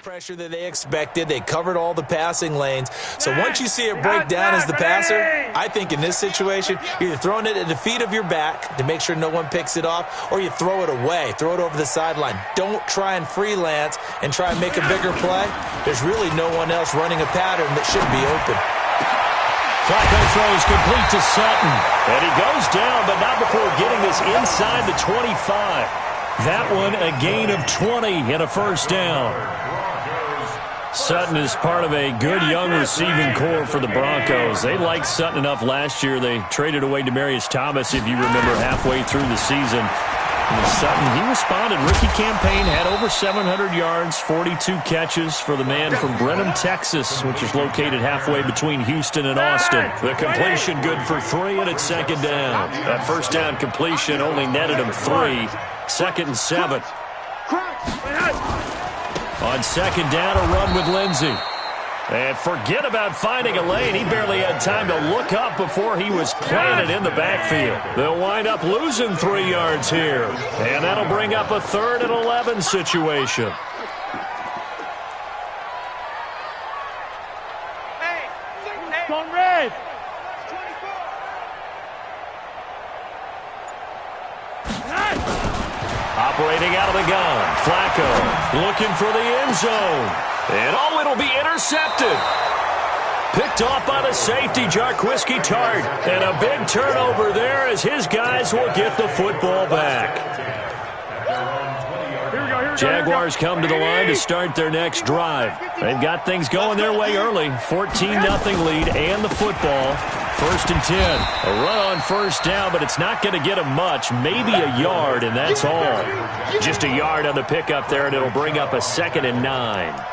pressure that they expected. They covered all the passing lanes. So once you see it break down as the passer, I think in this situation, you're either throwing it at the feet of your back to make sure no one picks it off, or you throw it away, throw it over the sideline. Don't try and freelance and try and make a bigger play. There's really no one else running a pattern that should be open. Flacco throws complete to Sutton. And he goes down, but not before getting this inside the 25. That one a gain of 20 and a first down. Sutton is part of a good young receiving core for the Broncos. They liked Sutton enough last year. They traded away Demaryius Thomas, if you remember, halfway through the season. And Sutton, he responded. Rookie campaign, had over 700 yards, 42 catches for the man from Brenham, Texas, which is located halfway between Houston and Austin. The completion good for 3, and it's second down. That first down completion only netted him 3. Second and 7. On second down, a run with Lindsey. And forget about finding a lane. He barely had time to look up before he was planted in the backfield. They'll wind up losing 3 yards here. And that'll bring up a 3rd and 11 situation. Gone red. Operating out of the gun. Flacco looking for the end zone. And it'll be intercepted. Picked off by the safety, Jarquiski Tart. And a big turnover there as his guys will get the football back. Jaguars come to the line to start their next drive. They've got things going their way early. 14-0 lead and the football. 1st and 10. A run on first down, but it's not going to get them much. Maybe a yard, and that's all. Just a yard on the pickup there, and it'll bring up a 2nd and 9.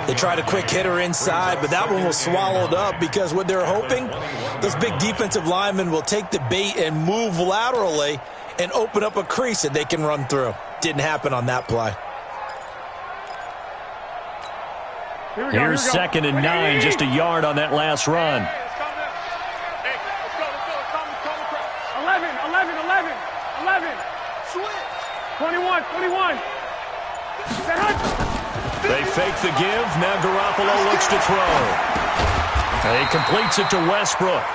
They tried a quick hitter inside, but that one was swallowed up because what they're hoping, those big defensive linemen will take the bait and move laterally and open up a crease that they can run through. Didn't happen on that play. Here's 2nd and 9, just a yard on that last run. 21. They fake the give. Now Garoppolo looks to throw. He completes it to Westbrook.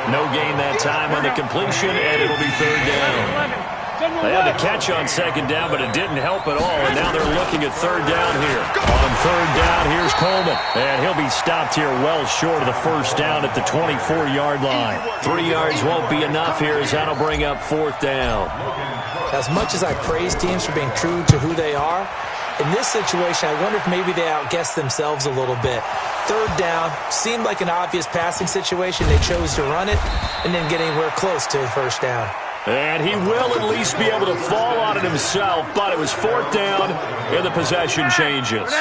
No gain that time on the completion, and it'll be 3rd down. They had the catch on 2nd down, but it didn't help at all, and now they're looking at 3rd down here. On 3rd down, here's Coleman, and he'll be stopped here well short of the first down at the 24-yard line. 3 yards won't be enough here as that'll bring up 4th down. As much as I praise teams for being true to who they are, in this situation, I wonder if maybe they outguessed themselves a little bit. 3rd down seemed like an obvious passing situation. They chose to run it and didn't get anywhere close to the first down. And he will at least be able to fall on it himself, but it was 4th down, and the possession changes.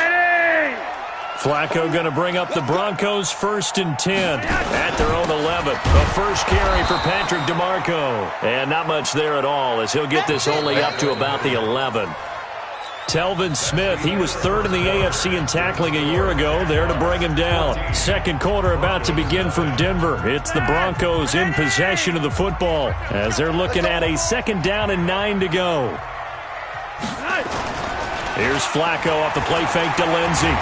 Flacco going to bring up the Broncos 1st and 10 at their own 11. The first carry for Patrick DeMarco. And not much there at all as he'll get this only up to about the 11. Telvin Smith, he was 3rd in the AFC in tackling a year ago, there to bring him down. Second quarter about to begin from Denver. It's the Broncos in possession of the football as they're looking at a 2nd down and 9 to go. Here's Flacco off the play fake to Lindsey.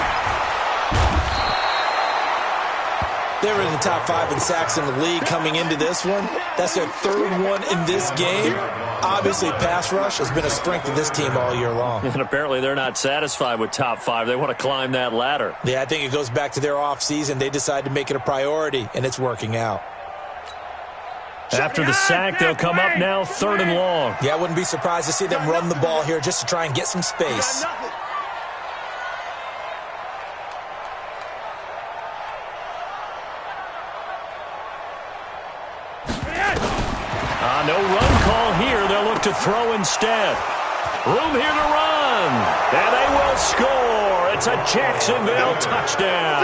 They were in the top 5 in sacks in the league coming into this one. That's their 3rd one in this game. Obviously, pass rush has been a strength of this team all year long. And apparently they're not satisfied with top 5. They want to climb that ladder. Yeah, I think it goes back to their offseason. They decided to make it a priority, and it's working out. After the sack, they'll come up now 3rd and long. Yeah, I wouldn't be surprised to see them run the ball here just to try and get some space. No run call here. They'll look to throw instead. Room here to run. And they will score. It's a Jacksonville touchdown.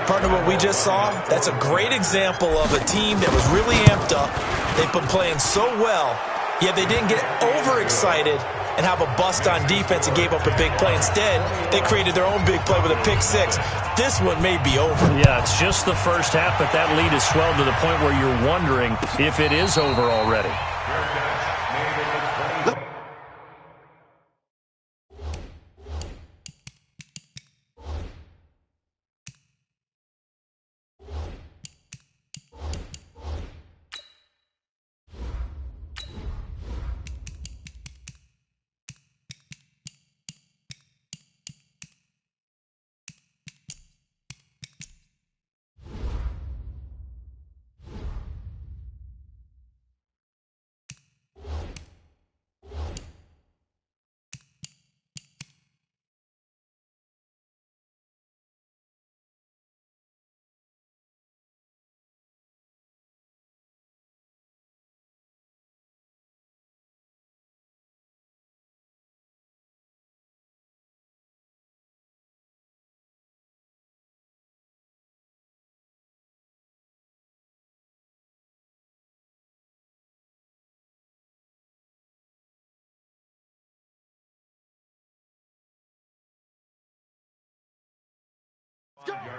Partner, what we just saw, that's a great example of a team that was really amped up. They've been playing so well, yet they didn't get overexcited and have a bust on defense and gave up a big play. Instead, they created their own big play with a pick 6. This one may be over. Yeah, it's just the first half, but that lead has swelled to the point where you're wondering if it is over already.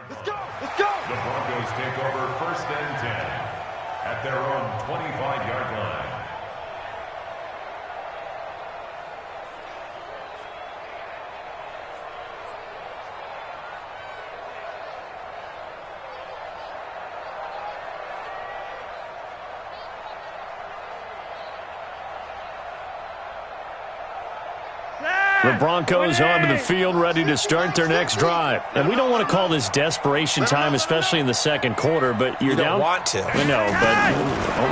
Let's go. Let's go. The Broncos take over 1st and 10 at their own 25-yard line. The Broncos onto the field ready to start their next drive. And we don't want to call this desperation time, especially in the second quarter, but you're down. You don't want to. I know, but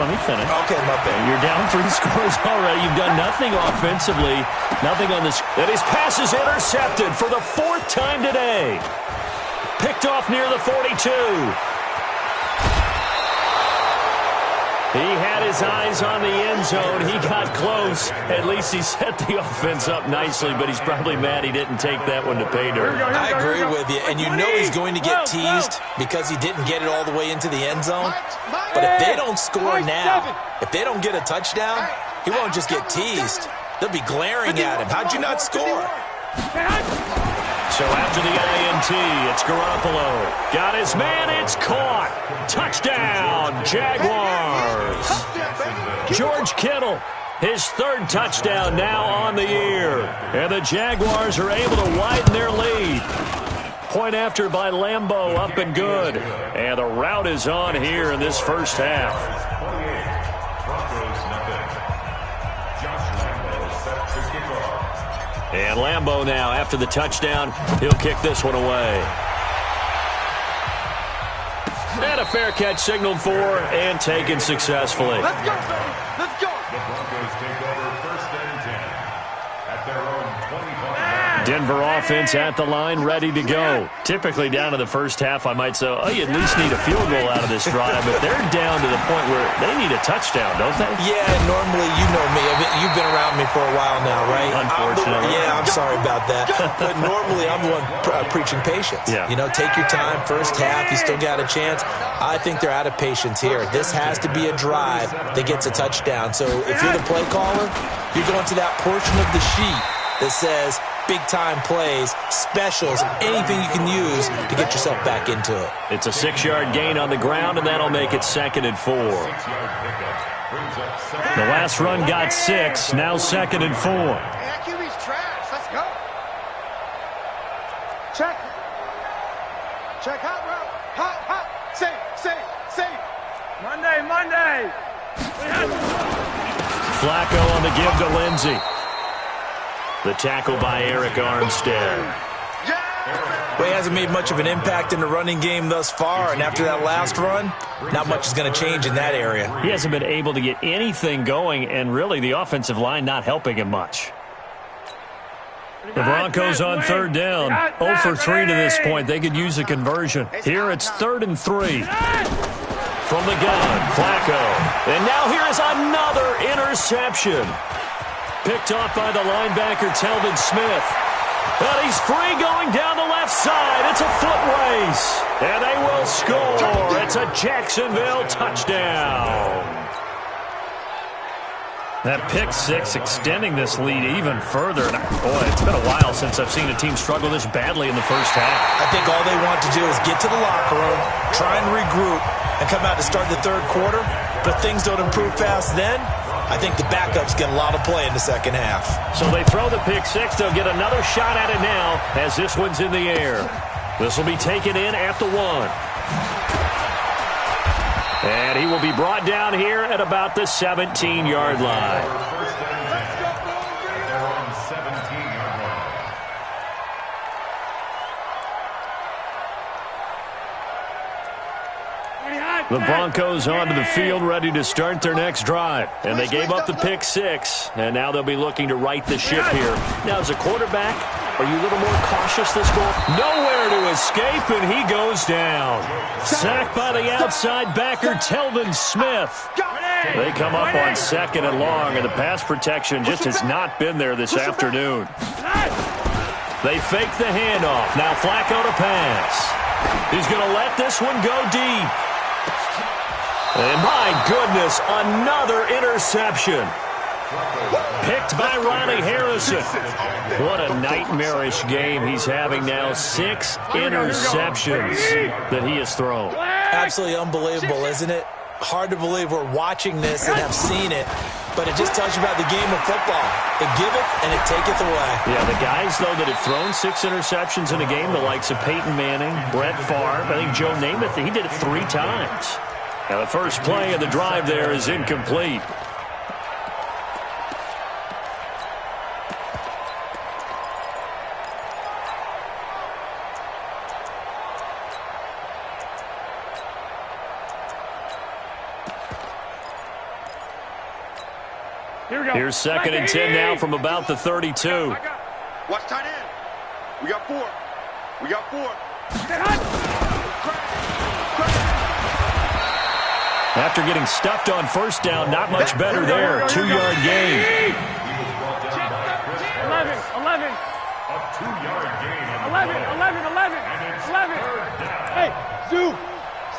let me finish. Okay, my bad. You're down 3 scores already. You've done nothing offensively, nothing on this. And his pass is intercepted for the 4th time today. Picked off near the 42. He had his eyes on the end zone. He got close. At least he set the offense up nicely, but he's probably mad he didn't take that one to pay dirt. I agree with you, and you know he's going to get teased because he didn't get it all the way into the end zone. But if they don't score now, if they don't get a touchdown, he won't just get teased. They'll be glaring at him. How'd you not score? So after the INT, it's Garoppolo. Got his man, it's caught. Touchdown, Jaguars. George Kittle, his 3rd touchdown now on the year. And the Jaguars are able to widen their lead. Point after by Lambeau, up and good. And the route is on here in this first half. And Lambeau now, after the touchdown, he'll kick this one away. And a fair catch signaled for and taken successfully. Let's go, baby. Let's go. The Broncos take over 1st and 10 at their own 25-yard line. Denver offense at the line, ready to go. Typically down to the first half, I might say, oh, you at least need a field goal out of this drive, but they're down to the point where they need a touchdown, don't they? Yeah, normally, you know me. You've been around me for a while now, right? Unfortunately. I'm sorry about that. But normally, I'm the one preaching patience. Yeah. You know, take your time. First half, you still got a chance. I think they're out of patience here. This has to be a drive that gets a touchdown. So if you're the play caller, you're going to that portion of the sheet that says big-time plays, specials, anything you can use to get yourself back into it. It's a 6-yard gain on the ground, and that'll make it 2nd and 4. The last run got 6, now 2nd and 4. QB's trash. Let's go. Check. Check. Hot route. Hot. Safe. Monday. Flacco on the give to Lindsey. The tackle by Eric Armstead. Well, he hasn't made much of an impact in the running game thus far, and after that last run, not much is going to change in that area. He hasn't been able to get anything going, and really the offensive line not helping him much. The Broncos on 3rd down. 0 for 3 to this point. They could use a conversion. Here it's 3rd and 3. From the gun, Flacco. And now here is another interception. Picked off by the linebacker, Telvin Smith. But he's free going down the left side. It's a foot race. And they will score. It's a Jacksonville touchdown. That pick 6 extending this lead even further. And boy, it's been a while since I've seen a team struggle this badly in the first half. I think all they want to do is get to the locker room, try and regroup, and come out to start the 3rd quarter. But if things don't improve fast then, I think the backups get a lot of play in the second half. So they throw the pick 6. They'll get another shot at it now as this one's in the air. This will be taken in at the 1. And he will be brought down here at about the 17-yard line. First and 10 at their own 17-yard line. The Broncos onto the field ready to start their next drive. And they gave up the pick 6. And now they'll be looking to right the ship here. Now, as a quarterback, are you a little more cautious this ball? Nowhere to escape, and he goes down. Sacked by the outside backer, Telvin Smith. They come up on 2nd and long, and the pass protection just has not been there this afternoon. They fake the handoff. Now Flacco to pass. He's going to let this one go deep. And my goodness, another interception. Picked by Ronnie Harrison. What a nightmarish game he's having now. 6 interceptions that he has thrown. Absolutely unbelievable, isn't it? Hard to believe we're watching this and have seen it, but it just tells you about the game of football. It giveth and it taketh away. Yeah, the guys, though, that have thrown 6 interceptions in a game, the likes of Peyton Manning, Brett Favre, I think Joe Namath, he did it 3 times. Now, the first play of the drive there is incomplete. Here's 2nd and 10 now from about the 32. Watch tight end. We got 4. We got 4. After getting stuffed on first down, not much better there. 2-yard gain. 11. A 2-yard gain. 11. Hey, Zoo.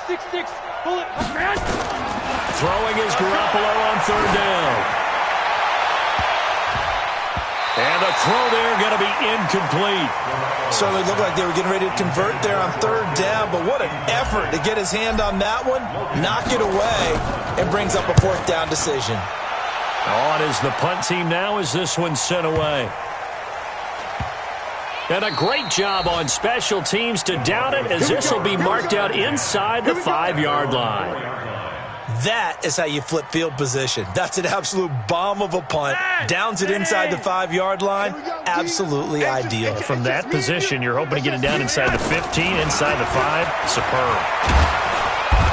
6'6". Pull it. Man. Throwing is Garoppolo on 3rd down. And the throw there going to be incomplete. Certainly looked like they were getting ready to convert there on 3rd down, but what an effort to get his hand on that one, knock it away, and brings up a 4th down decision. On is the punt team now as this one's sent away. And a great job on special teams to down it, as this will be marked out inside the 5-yard line. That is how you flip field position. That's an absolute bomb of a punt. Downs it inside the 5-yard line. Absolutely ideal. From that position, you're hoping to get it down inside the 15, inside the 5. Superb.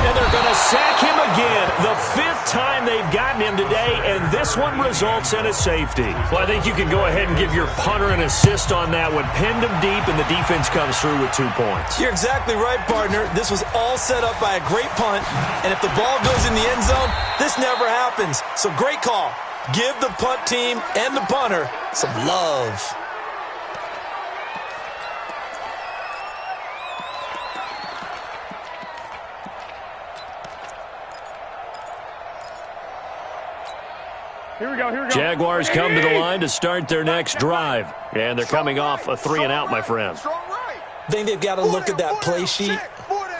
And they're going to sack him again. The 5th time they've gotten him today, and this one results in a safety. Well, I think you can go ahead and give your punter an assist on that one. Pinned him deep, and the defense comes through with 2 points. You're exactly right, partner. This was all set up by a great punt, and if the ball goes in the end zone, this never happens. So great call. Give the punt team and the punter some love. Here we go. Jaguars come to the line to start their next drive. And they're coming off a 3-and-out, my friend. I think they've got to look at that play sheet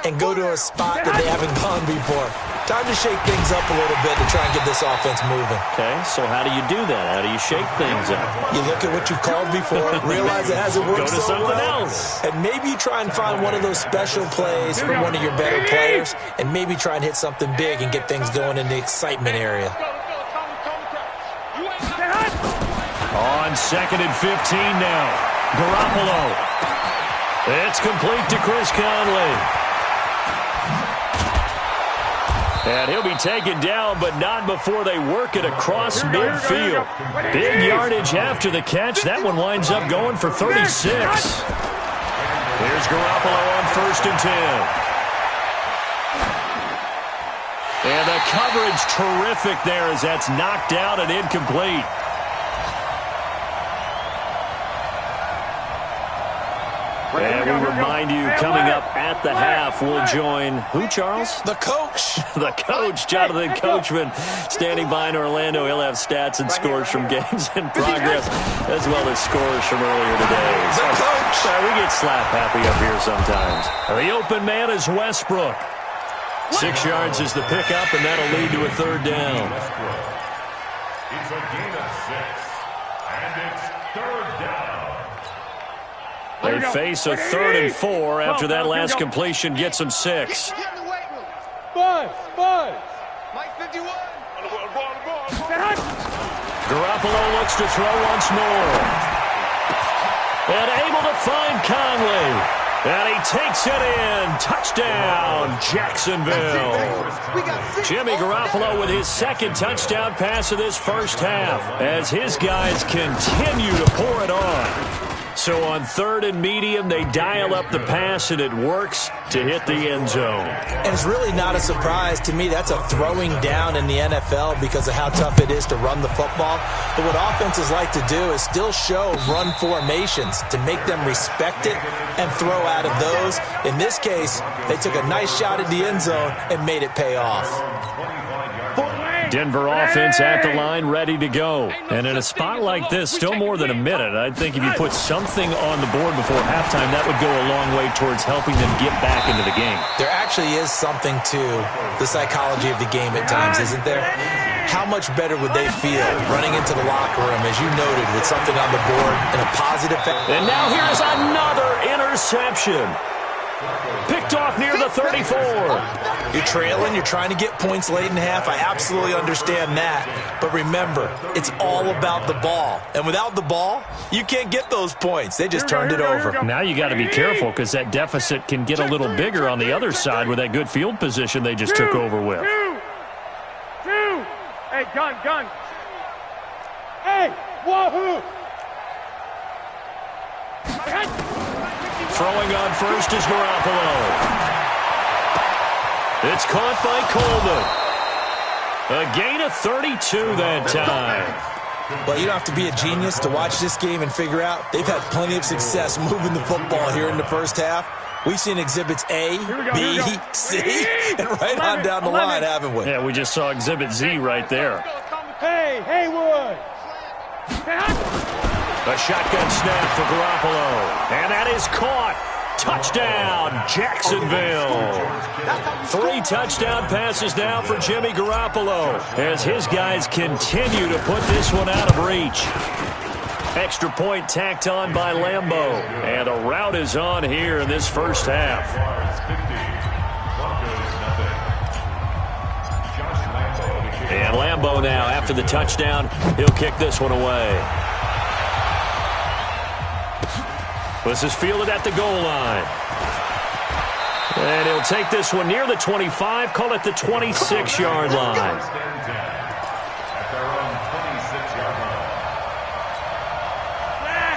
and go to a spot that they haven't gone before. Time to shake things up a little bit to try and get this offense moving. Okay, so how do you do that? How do you shake things up? You look at what you called before, realize it hasn't worked Go to so something well, else. and maybe try and find one of those special plays from one of your better players, and maybe try and hit something big and get things going in the excitement area. On 2nd and 15 now. Garoppolo. It's complete to Chris Conley. And he'll be taken down, but not before they work it across midfield. Big yardage after the catch. That one winds up going for 36. Here's Garoppolo on 1st and 10. And the coverage terrific there as that's knocked out and incomplete. And we remind you, coming up at the half, we'll join who, Charles? The coach. The coach, Jonathan Coachman, standing by in Orlando. He'll have stats and scores from games in progress, as well as scores from earlier today. The coach. We get slap happy up here sometimes. The open man is Westbrook. 6 yards is the pickup, and that'll lead to a 3rd down. It's a gain of 6, and it's 3rd down. They face a 3rd and 4 after that last completion gets them 6. Buzz. Mike 51. Garoppolo looks to throw once more. And able to find Conley. And he takes it in. Touchdown, Jacksonville. Jimmy Garoppolo with his 2nd touchdown pass of this first half as his guys continue to pour it on. So on 3rd and medium, they dial up the pass, and it works to hit the end zone. And it's really not a surprise to me. That's a throwing down in the NFL because of how tough it is to run the football. But what offenses like to do is still show run formations to make them respect it and throw out of those. In this case, they took a nice shot at the end zone and made it pay off. Denver offense at the line, ready to go. And in a spot like this, still more than a minute, I think if you put something on the board before halftime, that would go a long way towards helping them get back into the game. There actually is something to the psychology of the game at times, isn't there? How much better would they feel running into the locker room, as you noted, with something on the board in a positive fashion? And now here's another interception. Picked off near the 34. You're trailing. You're trying to get points late in half. I absolutely understand that. But remember, it's all about the ball. And without the ball, you can't get those points. They just turned it over. Now you got to be careful because that deficit can get a little bigger on the other side with that good field position they just took over with. Two. Hey, gun. Hey, wahoo. Throwing on first is Garoppolo. It's caught by Coleman. A gain of 32 that time. Well, you don't have to be a genius to watch this game and figure out they've had plenty of success moving the football here in the first half. We've seen exhibits A, B, C, and right on down the line, haven't we? Yeah, we just saw exhibit Z right there. Hey, Haywood. A shotgun snap for Garoppolo. And that is caught. Touchdown, Jacksonville. 3 touchdown passes now for Jimmy Garoppolo as his guys continue to put this one out of reach. Extra point tacked on by Lambeau. And the route is on here in this first half. And Lambeau now, after the touchdown, he'll kick this one away. This is fielded at the goal line. And he'll take this one near the 25, call it the 26-yard line.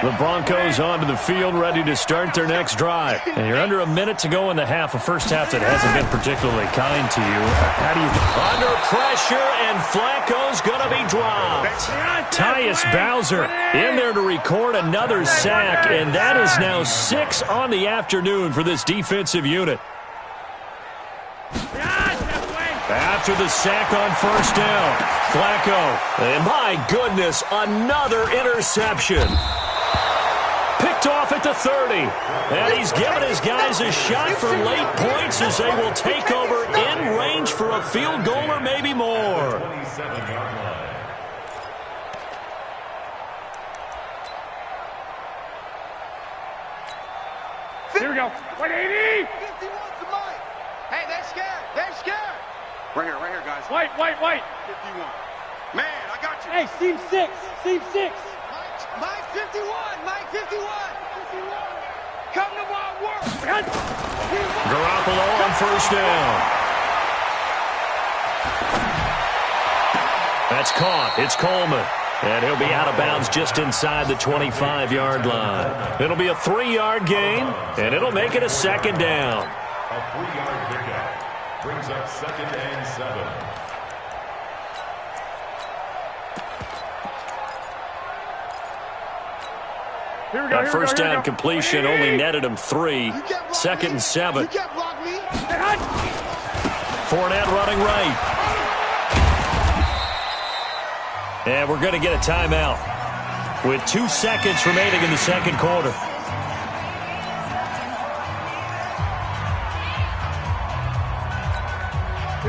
The Broncos onto the field, ready to start their next drive. And you're under a minute to go in the half, a first half that hasn't been particularly kind to you. How do you think? Under pressure, and Flacco's going to be dropped. Tyus Bowser in there to record another sack, and that is now 6 on the afternoon for this defensive unit. After the sack on first down, Flacco, and my goodness, another interception. Picked off at the 30. And he's given his guys a shot for late points as they will take over in range for a field goal or maybe more. Here we go. 180. 51 to Mike. Hey, they're scared. Right here, guys. White. 51. Man, I got you. Hey, seam 6. Mike 51. Come to my work. Garoppolo on first down. That's caught. It's Coleman. And he'll be out of bounds just inside the 25-yard line. It'll be a 3-yard gain, and it'll make it a second down. A 3-yard pickup brings up 2nd and 7. That first down completion only netted him 3. 2nd and 7. Fournette running right. And we're going to get a timeout with 2 seconds remaining in the second quarter.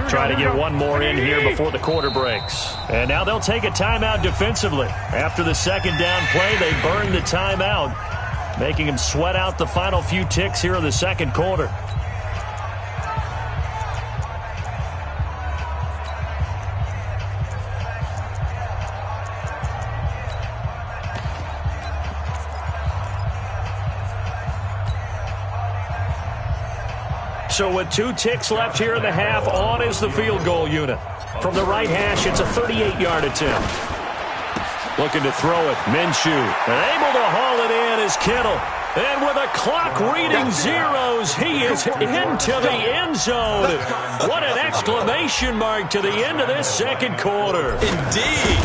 Try to get one more in here before the quarter breaks. And now they'll take a timeout defensively. After the second down play, they burn the timeout, making them sweat out the final few ticks here in the second quarter. So with 2 ticks left here in the half, on is the field goal unit. From the right hash, it's a 38-yard attempt. Looking to throw it, Minshew. And able to haul it in is Kittle. And with a clock reading zeros, he is into the end zone. What an exclamation mark to the end of this second quarter. Indeed.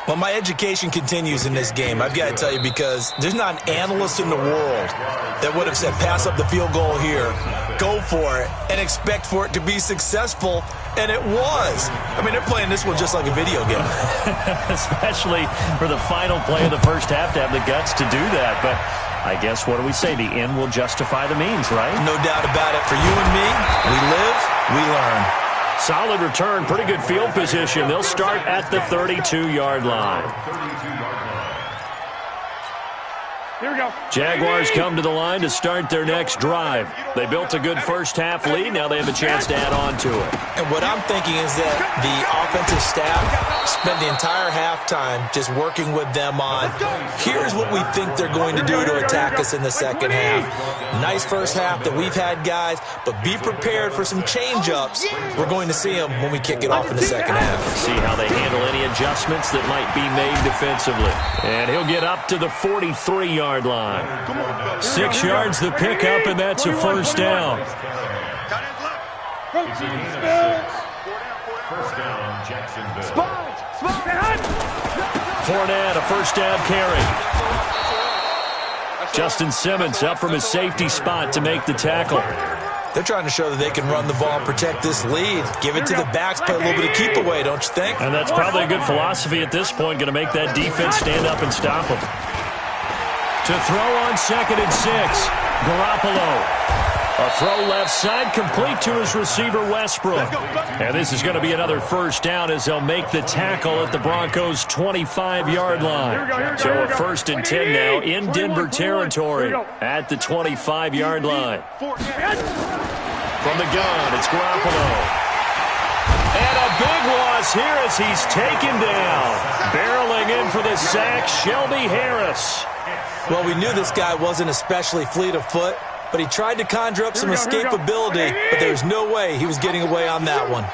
Well, my education continues in this game, I've got to tell you, because there's not an analyst in the world that would have said pass up the field goal here, go for it, and expect for it to be successful, and it was. I mean, they're playing this one just like a video game. Especially for the final play of the first half to have the guts to do that. But I guess, what do we say? The end will justify the means, right? No doubt about it. For you and me, we live, we learn. Solid return, pretty good field position. They'll start at the 32-yard line. Here we go. Jaguars come to the line to start their next drive. They built a good first-half lead. Now they have a chance to add on to it. And what I'm thinking is that the offensive staff spent the entire halftime just working with them on, here's what we think they're going to do to attack us in the second half. Nice first half that we've had, guys, but be prepared for some change-ups. We're going to see them when we kick it off in the second half. See how they handle any adjustments that might be made defensively. And he'll get up to the 43-yard line. 6 yards the pickup, and that's a first down. First down, Jacksonville. Fournette, a first down carry. Justin Simmons up from his safety spot to make the tackle. They're trying to show that they can run the ball and protect this lead. Give it to the backs, play a little bit of keep away, don't you think? And that's probably a good philosophy at this point, going to make that defense stand up and stop them. To throw on 2nd and 6, Garoppolo. A throw left side, complete to his receiver, Westbrook. And this is going to be another first down as they'll make the tackle at the Broncos' 25-yard line. So a 1st and 10 now in Denver territory at the 25-yard line. From the gun, it's Garoppolo. And a big loss here as he's taken down. Barreling in for the sack, Shelby Harris. Well, we knew this guy wasn't especially fleet of foot, but he tried to conjure up some escapability, but there's no way he was getting away on that one.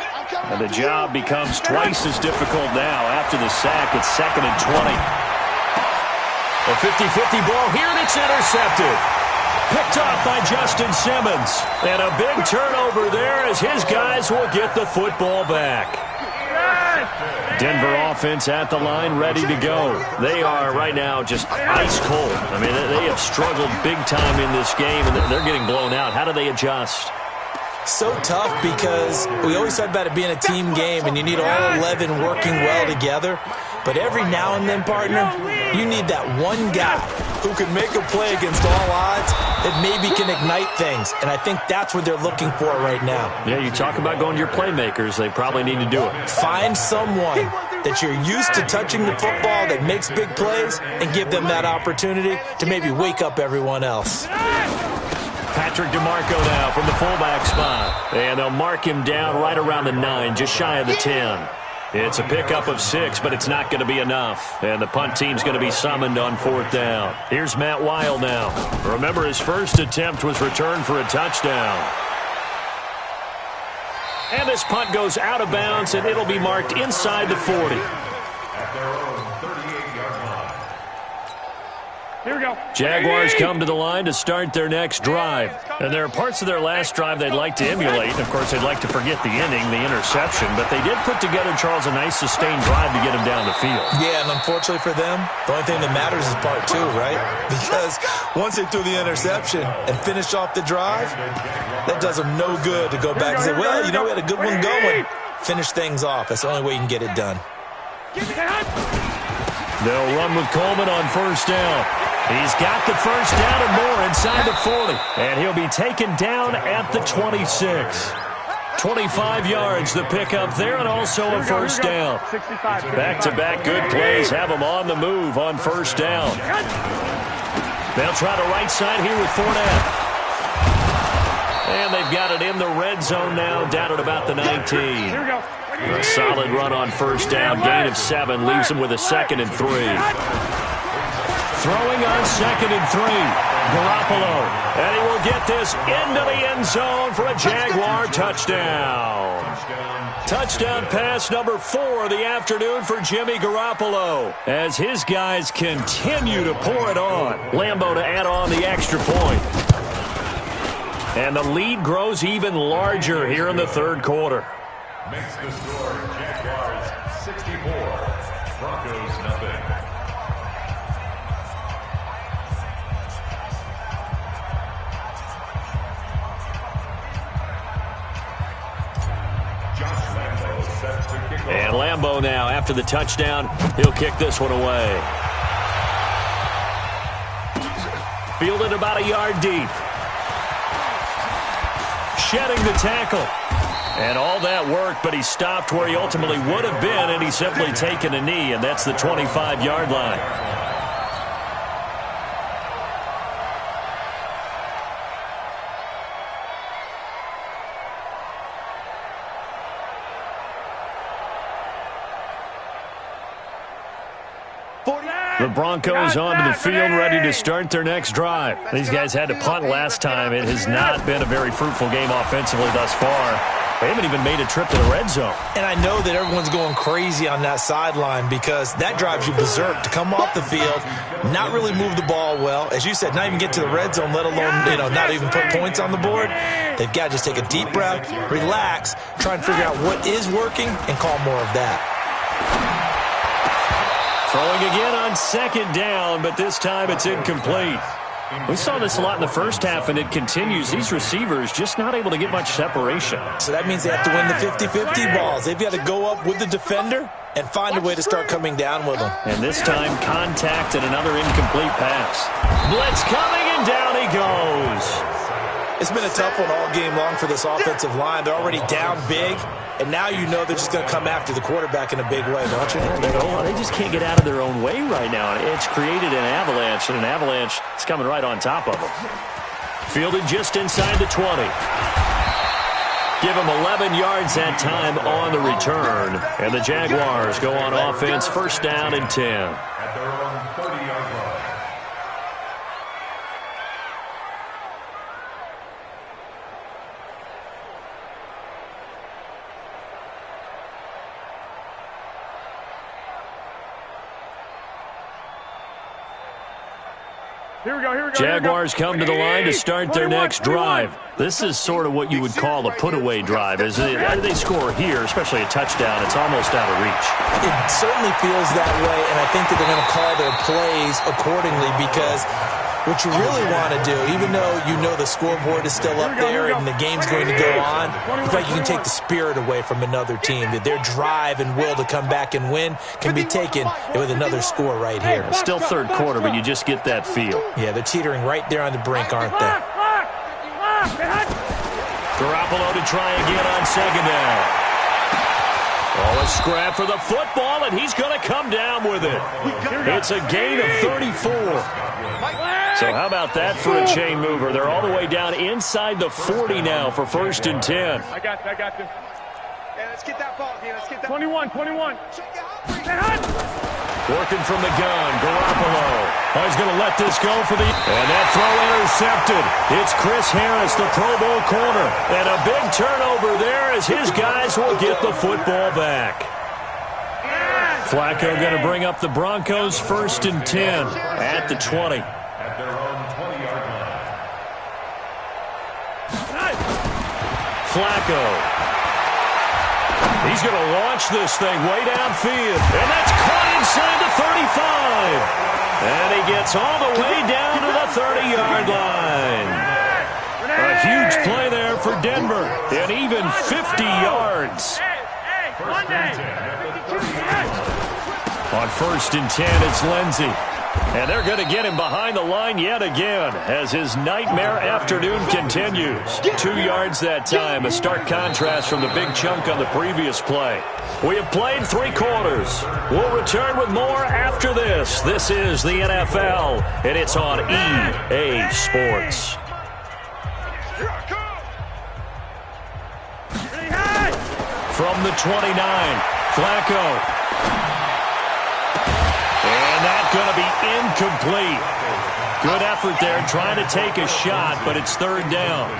And the job becomes twice as difficult now after the sack. It's 2nd and 20. A 50-50 ball here, and it's intercepted. Picked off by Justin Simmons. And a big turnover there as his guys will get the football back. Denver offense at the line, ready to go. They are right now just ice cold. I mean, they have struggled big time in this game, and they're getting blown out. How do they adjust? So tough because we always talk about it being a team game, and you need all 11 working well together. But every now and then, partner, you need that one guy who can make a play against all odds that maybe can ignite things. And I think that's what they're looking for right now. Yeah, you talk about going to your playmakers. They probably need to do it. Find someone that you're used to touching the football that makes big plays and give them that opportunity to maybe wake up everyone else. Patrick DeMarco now from the fullback spot. And they'll mark him down right around the 9, just shy of the 10. It's a pickup of 6, but it's not going to be enough. And the punt team's going to be summoned on 4th down. Here's Matt Weil now. Remember, his first attempt was returned for a touchdown. And this punt goes out of bounds, and it'll be marked inside the 40. At their own 38-yard line. Here we go. Jaguars come to the line to start their next drive. And there are parts of their last drive they'd like to emulate. And, of course, they'd like to forget the inning, the interception. But they did put together, Charles, a nice sustained drive to get him down the field. Yeah, and unfortunately for them, the only thing that matters is part 2, right? Because once they threw the interception and finished off the drive, that does them no good to go back and say, well, you know, we had a good one going. Finish things off. That's the only way you can get it done. They'll run with Coleman on 1st down. He's got the first down and more inside the 40. And he'll be taken down at the 26. 25 yards the pickup there, and also a first down. Back-to-back good plays have them on the move on 1st down. They'll try to right side here with Fournette. And they've got it in the red zone now, down at about the 19. A solid run on 1st down, gain of 7, leaves them with a 2nd and 3. Throwing on 2nd and 3. Garoppolo. And he will get this into the end zone for a Jaguar touchdown. Touchdown pass number 4 of the afternoon for Jimmy Garoppolo as his guys continue to pour it on. Lambeau to add on the extra point. And the lead grows even larger here in the 3rd quarter. Makes the score Jaguars 64, Broncos nothing. And Lambeau now, after the touchdown, he'll kick this one away. Fielded about a yard deep. Shedding the tackle. And all that work, but he stopped where he ultimately would have been, and he's simply taken a knee, and that's the 25-yard line. The Broncos onto the field, ready to start their next drive. These guys had to punt last time. It has not been a very fruitful game offensively thus far. They haven't even made a trip to the red zone. And I know that everyone's going crazy on that sideline because that drives you berserk to come off the field, not really move the ball well. As you said, not even get to the red zone, let alone, not even put points on the board. They've got to just take a deep breath, relax, try and figure out what is working, and call more of that. Throwing again on second down, but this time it's incomplete. We saw this a lot in the first half, and it continues. These receivers just not able to get much separation. So that means they have to win the 50-50 balls. They've got to go up with the defender and find a way to start coming down with them. And this time, contact and another incomplete pass. Blitz coming, and down he goes. It's been a tough one all game long for this offensive line. They're already down big, and now you know they're just going to come after the quarterback in a big way, don't you? They just can't get out of their own way right now. It's created an avalanche, and an avalanche is coming right on top of them. Fielded just inside the 20. Give them 11 yards that time on the return. And the Jaguars go on offense, first down and 10. At their own 30-yard line. Here we go. Jaguars come to the line to start their next drive. This is sort of what you would call a put-away drive. As they score here, especially a touchdown, it's almost out of reach. It certainly feels that way, and I think that they're going to call their plays accordingly because what you really want to do, even though you know the scoreboard is still up there and the game's going to go on, it's like you can take the spirit away from another team, that their drive and will to come back and win can be taken with another score right here. It's still third quarter, but you just get that feel. Yeah, they're teetering right there on the brink, aren't they? Garoppolo to try again on second down. Oh, a scrap for the football, and he's going to come down with it. It's a gain of 34. So how about that for a chain mover? They're all the way down inside the 40 now for first and 10. I got you. Yeah, let's get that ball here. Let's get that 21. Working from the gun, Garoppolo. Oh, he's going to let this go for the... And that throw intercepted. It's Chris Harris, the Pro Bowl corner. And a big turnover there as his guys will get the football back. Flacco going to bring up the Broncos first and 10 at the 20. At their own 20-yard line. Flacco. He's going to launch this thing way downfield. And that's caught inside the 35. And he gets all the way down to the 30-yard line. A huge play there for Denver. And even 50 yards. On first and 10, it's Lindsey. And they're going to get him behind the line yet again as his nightmare afternoon continues. 2 yards that time, a stark contrast from the big chunk on the previous play. We have played 3 quarters. We'll return with more after this. This is the NFL, and it's on EA Sports. From the 29, Flacco. And that's going to be incomplete. Good effort there trying to take a shot, but it's third down.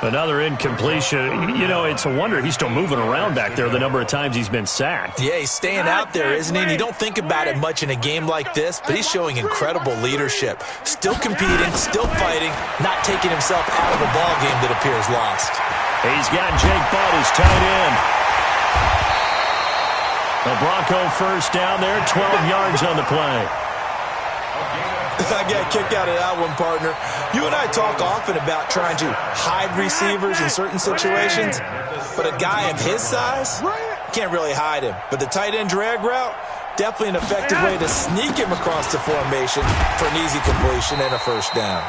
Another incompletion. You know, it's a wonder he's still moving around back there the number of times he's been sacked. Yeah, he's staying out there, isn't he? And you don't think about it much in a game like this, but he's showing incredible leadership. Still competing, still fighting, not taking himself out of a ball game that appears lost. He's got Jake Butt as tight end. A Bronco first down there, 12 yards on the play. I got a kick out of that one, partner. You and I talk often about trying to hide receivers in certain situations, but a guy of his size, can't really hide him. But the tight end drag route, definitely an effective way to sneak him across the formation for an easy completion and a first down.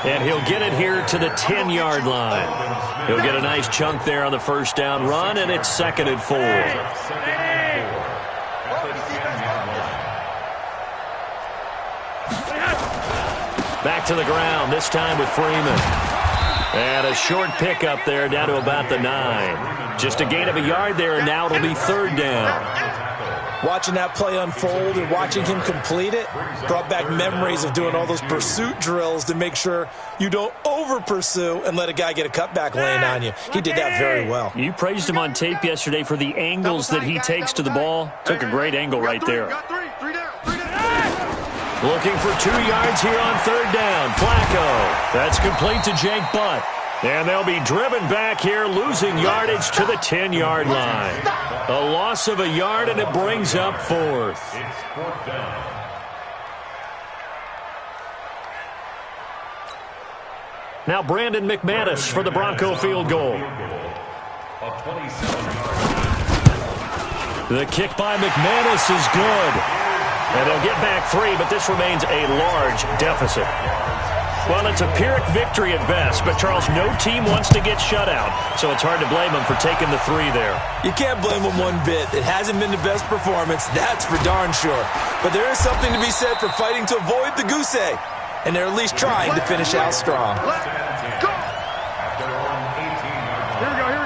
And he'll get it here to the 10-yard line. He'll get a nice chunk there on the first down run, and it's 2nd and 4. Back to the ground, this time with Freeman. And a short pickup there down to about the 9. Just a gain of a yard there, and now it'll be 3rd down. Watching that play unfold and watching him complete it brought back memories of doing all those pursuit drills to make sure you don't over-pursue and let a guy get a cutback lane on you. He did that very well. You praised him on tape yesterday for the angles that he takes to the ball. Took a great angle right there. Looking for 2 yards here on 3rd down. Flacco. That's complete to Jake Butt. And they'll be driven back here, losing yardage to the 10-yard line. A loss of a yard, and it brings up 4th. It's 4th down. Now Brandon McManus for the Bronco field goal. A 27-yard. The kick by McManus is good. And they'll get back 3, but this remains a large deficit. Well, it's a Pyrrhic victory at best, but, Charles, no team wants to get shut out, so it's hard to blame them for taking the 3 there. You can't blame them one bit. It hasn't been the best performance, that's for darn sure. But there is something to be said for fighting to avoid the goose egg, and they're at least trying to finish out strong.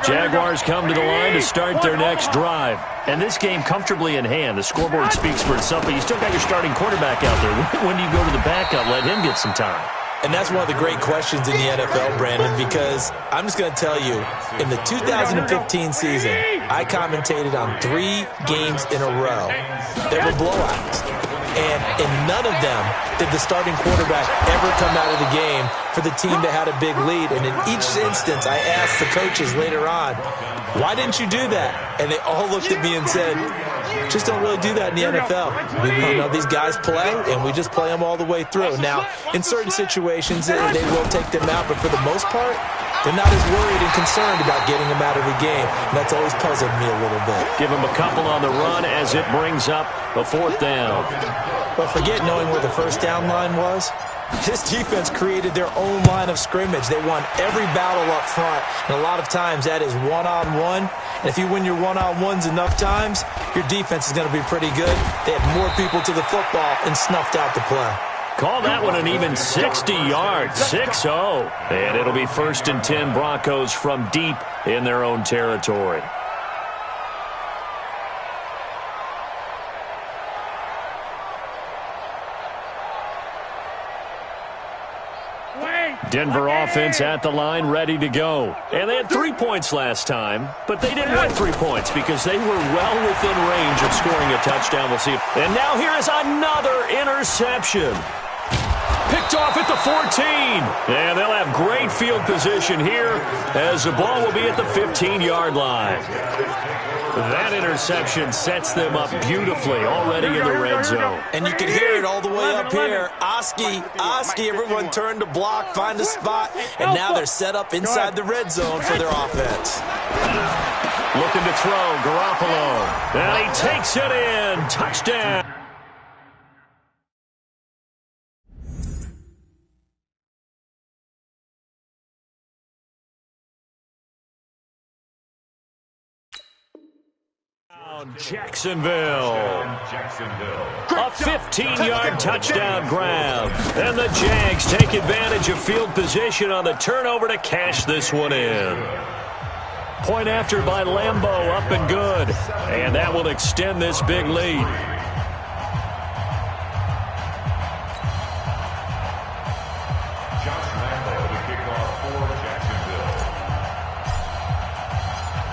Jaguars come to the line to start their next drive. And this game comfortably in hand. The scoreboard speaks for itself, but you still got your starting quarterback out there. When do you go to the backup? Let him get some time. And that's one of the great questions in the NFL, Brandon, because I'm just going to tell you, in the 2015 season, I commentated on 3 games in a row. They were blowouts. And in none of them did the starting quarterback ever come out of the game for the team that had a big lead. And in each instance, I asked the coaches later on, why didn't you do that? And they all looked at me and said, just don't really do that in the NFL. These guys play, and we just play them all the way through. Now, in certain situations, they will take them out, but for the most part, they're not as worried and concerned about getting them out of the game. And that's always puzzled me a little bit. Give them a couple on the run as it brings up a 4th down. But forget knowing where the first down line was. This defense created their own line of scrimmage. They won every battle up front, and a lot of times that is one-on-one. And if you win your one-on-ones enough times, your defense is going to be pretty good. They had more people to the football and snuffed out the play. Call that one an even 60 yards, 6-0. And it'll be 1st and 10 Broncos from deep in their own territory. Denver offense at the line, ready to go. And they had 3 points last time, but they didn't win 3 points because they were well within range of scoring a touchdown. We'll see. And now here is another interception. Picked off at the 14. And they'll have great field position here as the ball will be at the 15-yard line. That interception sets them up beautifully already in the red zone. And you can hear it all the way up here. Oski, everyone turned to block, find a spot, and now they're set up inside the red zone for their offense. Looking to throw, Garoppolo. And he takes it in. Touchdown. Jacksonville. A 15-yard touchdown grab. And the Jags take advantage of field position on the turnover to cash this one in. Point after by Lambeau, up and good. And that will extend this big lead.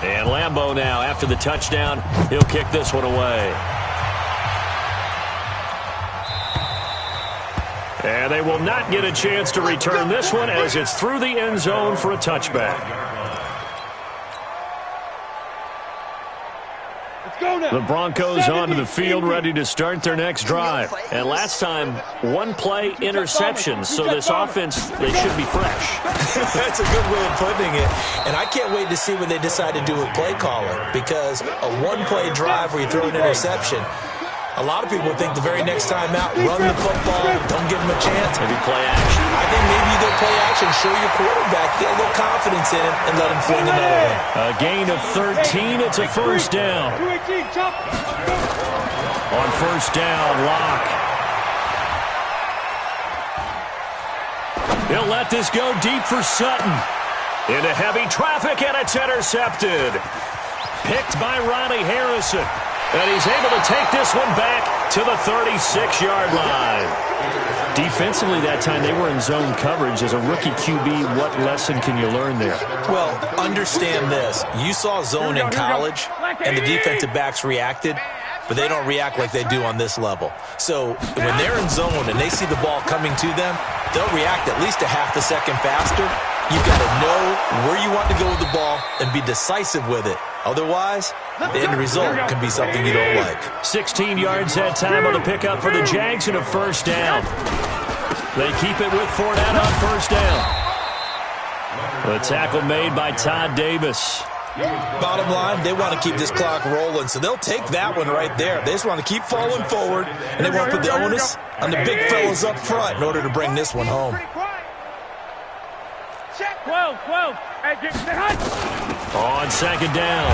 And Lambeau now, after the touchdown, he'll kick this one away. And they will not get a chance to return this one as it's through the end zone for a touchback. Let's go, The Broncos onto the field ready to start their next drive. And last time, one play interception. So this offense, they should be fresh. That's a good way of putting it. And I can't wait to see what they decide to do with play calling, because a one-play drive where you throw an interception, a lot of people think the very next time out, run the football, don't give them a chance. Maybe play action. I think maybe you go play action, show your quarterback, get a little confidence in him, and let him fling another one. A gain of 13, it's a first down. On first down, Locke. He'll let this go deep for Sutton. Into heavy traffic, and it's intercepted. Picked by Ronnie Harrison. And he's able to take this one back to the 36-yard line. Defensively that time, they were in zone coverage. As a rookie QB, what lesson can you learn there? Well, understand this. You saw zone in college, and the defensive backs reacted, but they don't react like they do on this level. So when they're in zone and they see the ball coming to them, they'll react at least a half a second faster. You've got to know where you want to go with the ball and be decisive with it. Otherwise, the end result can be something you don't like. 16 yards that time on the pickup for the Jags and a first down. They keep it with Fournette on first down. The tackle made by Todd Davis. Bottom line, they want to keep this clock rolling, so they'll take that one right there. They just want to keep falling forward, and they want to put the onus on the big fellas up front in order to bring this one home. 12. On second down,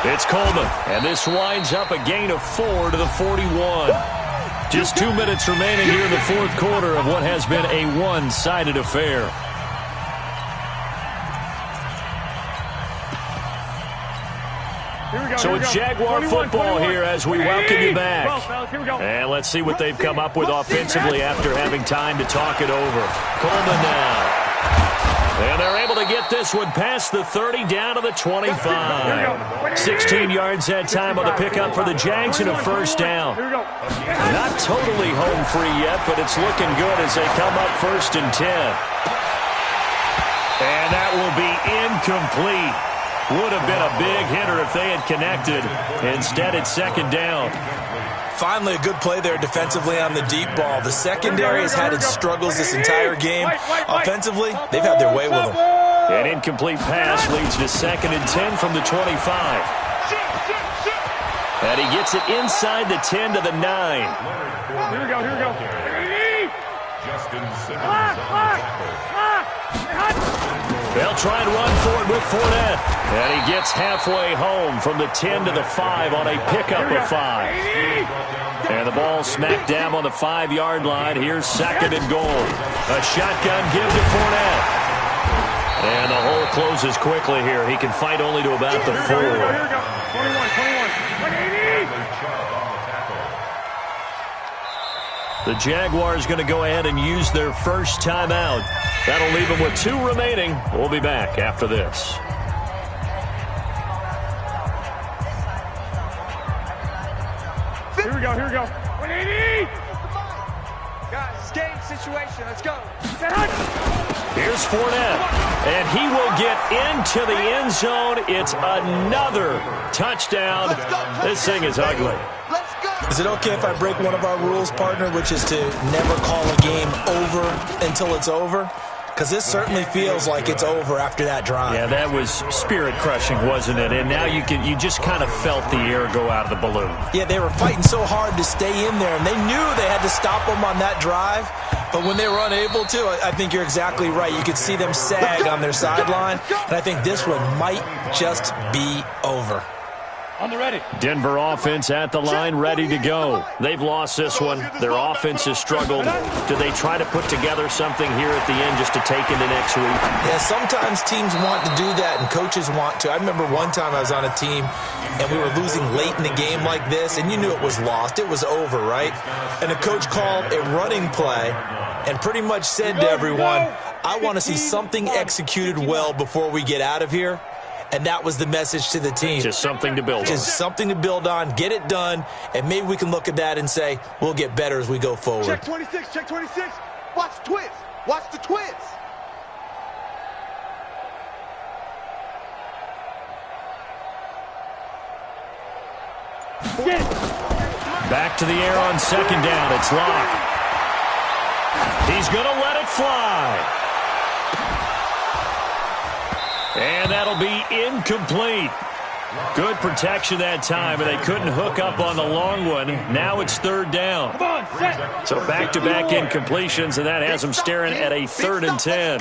it's Coleman, and this winds up a gain of 4 to the 41. Just 2 minutes remaining here in the fourth quarter of what has been a one-sided affair. So it's Jaguar football here as we welcome you back. And let's see what they've come up with offensively after having time to talk it over. Coleman now. And they're able to get this one past the 30 down to the 25. 16 yards that time on the pickup for the Jags and a first down. Not totally home free yet, but it's looking good as they come up first and 10. And that will be incomplete. Would have been a big hitter if they had connected. Instead, it's second down. Finally, a good play there defensively on the deep ball. The secondary has had its struggles this entire game. Offensively, they've had their way with them. An incomplete pass leads to second and 10 from the 25. And he gets it inside the 10 to the 9. Here we go. Justin Simmons on the tackle. They'll try and run for it with Fournette. And he gets halfway home from the 10 to the 5 on a pickup of 5. And the ball smacked down on the 5-yard line. Here's second and goal. A shotgun give to Fournette. And the hole closes quickly here. He can fight only to about the 4. 21. The Jaguars going to go ahead and use their first timeout. That'll leave them with 2 remaining. We'll be back after this. Here we go. 180. Guys, it's game situation. Let's go. Here's Fournette, and he will get into the end zone. It's another touchdown. This thing is ugly. Let's go. Is it okay if I break one of our rules, partner, which is to never call a game over until it's over? Because this certainly feels like it's over after that drive. Yeah, that was spirit-crushing, wasn't it? And now you just kind of felt the air go out of the balloon. Yeah, they were fighting so hard to stay in there, and they knew they had to stop them on that drive. But when they were unable to, I think you're exactly right. You could see them sag on their sideline, and I think this one might just be over. On the ready. Denver offense at the line, ready to go. They've lost this one. Their offense has struggled. Do they try to put together something here at the end just to take into next week? Yeah, sometimes teams want to do that, and coaches want to. I remember one time I was on a team, and we were losing late in the game like this, and you knew it was lost. It was over, right? And the coach called a running play and pretty much said to everyone, I want to see something executed well before we get out of here. And that was the message to the team. Just something to build on. Just something to build on, get it done, and maybe we can look at that and say, we'll get better as we go forward. Check 26, check 26. Watch the twist. Watch the twist. Back to the air on second down. It's Locke. He's going to let it fly. And that'll be incomplete. Good protection that time, and they couldn't hook up on the long one. Now it's third down. So back-to-back incompletions, and that has them staring at a 3rd and 10.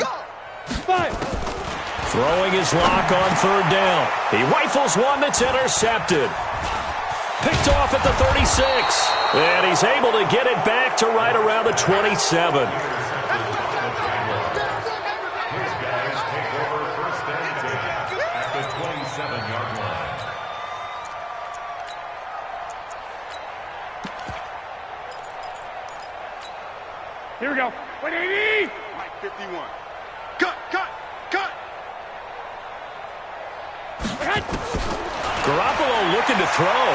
Throwing his Lock on third down. He rifles one that's intercepted. Picked off at the 36. And he's able to get it back to right around the 27. Here we go. 180. Mike 51. Cut, cut, cut. Garoppolo looking to throw.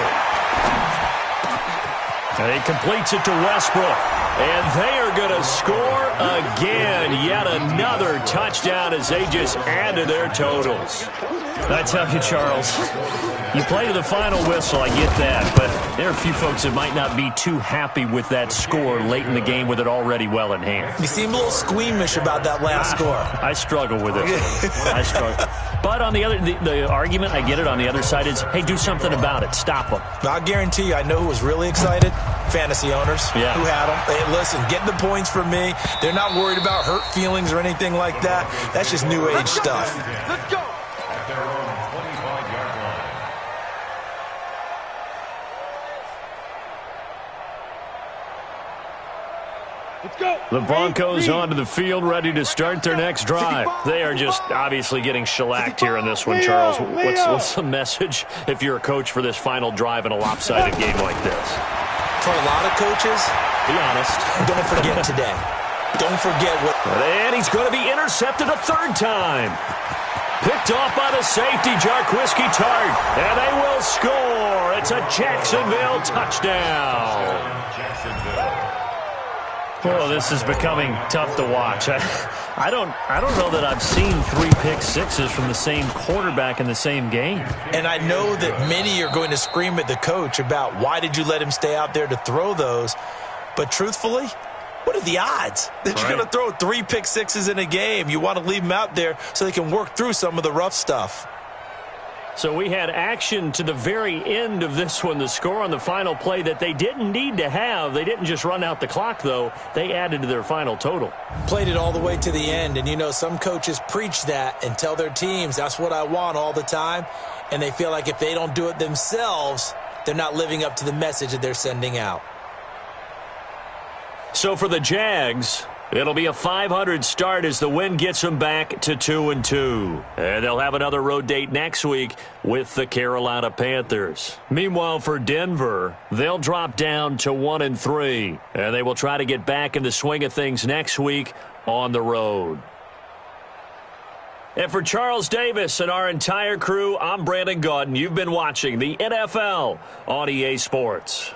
And he completes it to Westbrook. And they are going to score again. Yet another touchdown as they just add to their totals. I tell you, Charles, you play to the final whistle, I get that. But there are a few folks that might not be too happy with that score late in the game with it already well in hand. You seem a little squeamish about that last score. I struggle with it. I struggle. But on the other, the argument, I get it, on the other side is, hey, do something about it. Stop them. I guarantee you, I know who was really excited. Fantasy owners who had them. Hey, listen, get the points for me. They're not worried about hurt feelings or anything like that. That's just new age stuff. Let's go. At their own 25-yard line. Let's go. The Broncos onto the field, ready to start their next drive. They are just obviously getting shellacked here in this one, Charles. What's the message if you're a coach for this final drive in a lopsided game like this? For a lot of coaches, be honest, don't forget today. Don't forget what... And he's going to be intercepted a third time. Picked off by the safety, Jarquiski Tart. And they will score. It's a Jacksonville touchdown. Oh, this is becoming tough to watch. I don't know that I've seen 3 pick sixes from the same quarterback in the same game. And I know that many are going to scream at the coach about why did you let him stay out there to throw those. But truthfully, what are the odds that you're going to throw 3 pick sixes in a game? You want to leave them out there so they can work through some of the rough stuff. So we had action to the very end of this one. The score on the final play that they didn't need to have. They didn't just run out the clock, though. They added to their final total. Played it all the way to the end. And, you know, some coaches preach that and tell their teams, that's what I want all the time. And they feel like if they don't do it themselves, they're not living up to the message that they're sending out. So for the Jags, it'll be a 500 start as the win gets them back to 2-2. And they'll have another road date next week with the Carolina Panthers. Meanwhile, for Denver, they'll drop down to 1-3. And they will try to get back in the swing of things next week on the road. And for Charles Davis and our entire crew, I'm Brandon Gaudin. You've been watching the NFL on EA Sports.